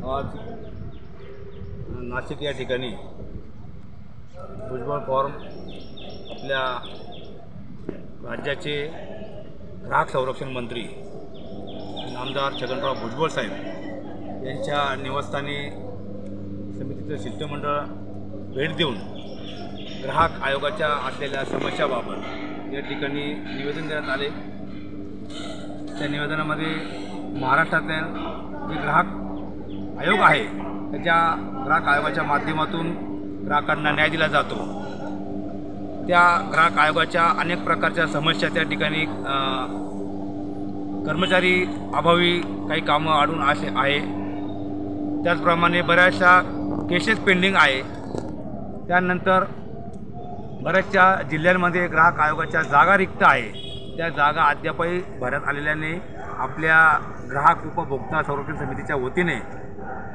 आज नाशिक या ठिकाणी भुजबळ फॉर्म आपल्या राज्याचे ग्राहक संरक्षण मंत्री नामदार छगनराव भुजबळ साहेब यांच्या निवासस्थानी समितीचं शिष्टमंडळ भेट देऊन ग्राहक आयोगाच्या असलेल्या समस्याबाबत या ठिकाणी निवेदन देण्यात आले। त्या निवेदनामध्ये महाराष्ट्रातील जे ग्राहक आयोग आहे त्याच्या ग्राहक आयोगाच्या माध्यमातून ग्राहकांना न्याय दिला जातो। त्या ग्राहक आयोगाच्या अनेक प्रकारच्या समस्या त्या ठिकाणी कर्मचारी अभावी काही कामं अडून आहे, त्याचप्रमाणे बऱ्याचशा केसेस पेंडिंग आहे। त्यानंतर बऱ्याचशा जिल्ह्यांमध्ये ग्राहक आयोगाच्या जागा रिक्त आहे, त्या जागा अद्यापही भरत आलेल्या नाही। आपल्या ग्राहक उपभोक्ता संरक्षण समितीच्या वतीने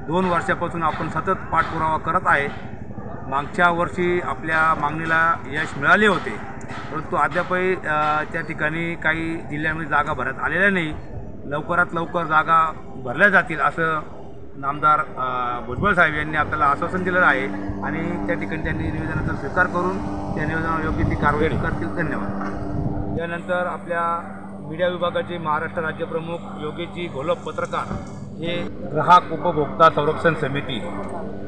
2 वर्षापासून आपण सतत पाठपुरावा करत आहे। मागच्या वर्षी आपल्या मागणीला यश मिळाले होते, परंतु अद्यापही त्या ठिकाणी काही जिल्ह्यांमध्ये जागा भरत आलेल्या नाही। लवकरात लवकर जागा भरल्या जातील असं नामदार भुजबळ साहेब यांनी आपल्याला आश्वासन दिलेलं आहे आणि त्या ठिकाणी त्यांनी निवेदनाचा स्वीकार करून त्या निवेदनावर योग्य ती कारवाई करतील। धन्यवाद। त्यानंतर आपल्या मीडिया विभागाचे महाराष्ट्र राज्य प्रमुख योगेशजी घोलप पत्रकार हे ग्राहक उपभोक्ता संरक्षण समिती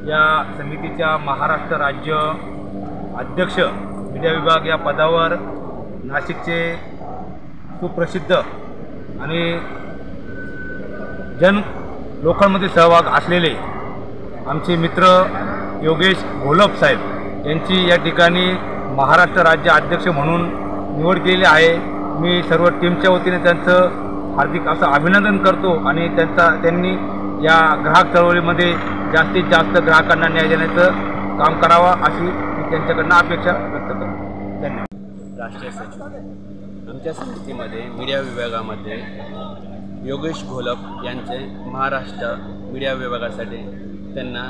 या समितीच्या महाराष्ट्र राज्य अध्यक्ष मीडिया विभाग या पदावर नाशिकचे सुप्रसिद्ध आणि जन लोकांमध्ये सहभाग असलेले आमचे मित्र योगेश घोलप साहेब यांची या ठिकाणी महाराष्ट्र राज्य अध्यक्ष म्हणून निवड केलेली आहे। मी सर्व टीमच्या वतीने त्यांचं हार्दिक असं अभिनंदन करतो आणि त्यांनी या ग्राहक चळवळीमध्ये जास्तीत जास्त ग्राहकांना न्याय देण्याचं काम करावा अशी मी त्यांच्याकडनं अपेक्षा व्यक्त करतो। धन्यवाद। राष्ट्रीय सचिव आमच्या समितीमध्ये मीडिया विभागामध्ये योगेश घोलप यांचे महाराष्ट्र मीडिया विभागासाठी त्यांना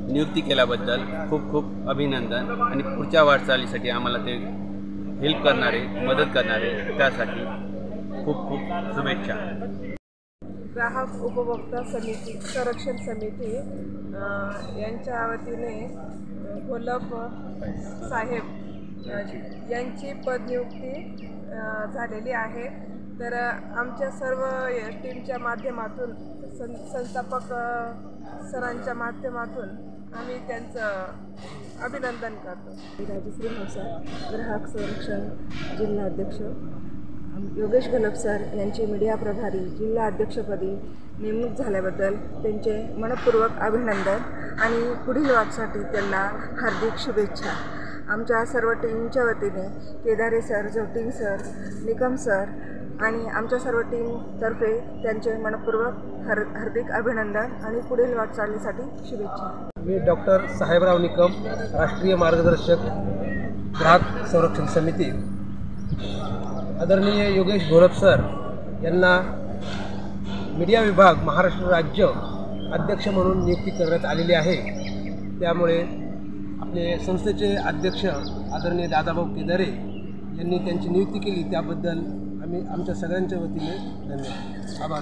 नियुक्ती केल्याबद्दल खूप खूप अभिनंदन आणि पुढच्या वाटचालीसाठी आम्हाला ते हेल्प करणारे, मदत करणारे, त्यासाठी खूप खूप शुभेच्छा। ग्राहक उपभोक्ता समिती संरक्षण समिती यांच्या वतीने घोलप साहेब यांची पदनियुक्ती झालेली आहे। तर आमच्या सर्व टीमच्या माध्यमातून संस्थापक सरांच्या माध्यमातून आम्ही त्यांचं अभिनंदन करतो। राजश्री हौसा ग्राहक संरक्षण जिल्हा अध्यक्ष योगेश घोलप सर यांची मीडिया प्रभारी जिल्हा अध्यक्षपदी नेमणूक झाल्याबद्दल त्यांचे मनपूर्वक अभिनंदन आणि पुढील वाटसाठी त्यांना हार्दिक शुभेच्छा। आमच्या सर्व टीमच्या वतीने Kedare sir, Joting sir, Nikam sir आणि आमच्या सर्व टीमतर्फे त्यांचे मनपूर्वक हार्दिक अभिनंदन आणि पुढील वाटचालीसाठी शुभेच्छा। मी डॉक्टर साहेबराव निकम, राष्ट्रीय मार्गदर्शक ग्राहक संरक्षण समिती। आदरणीय योगेश घोलप सर यांना मीडिया विभाग महाराष्ट्र राज्य अध्यक्ष म्हणून नियुक्ती करण्यात आलेली आहे। त्यामुळे आपले संस्थेचे अध्यक्ष आदरणीय दादाभाऊ केदारे यांनी त्यांची नियुक्ती केली, त्याबद्दल आम्ही आमच्या सगळ्यांच्या वतीने धन्यवाद, आभार।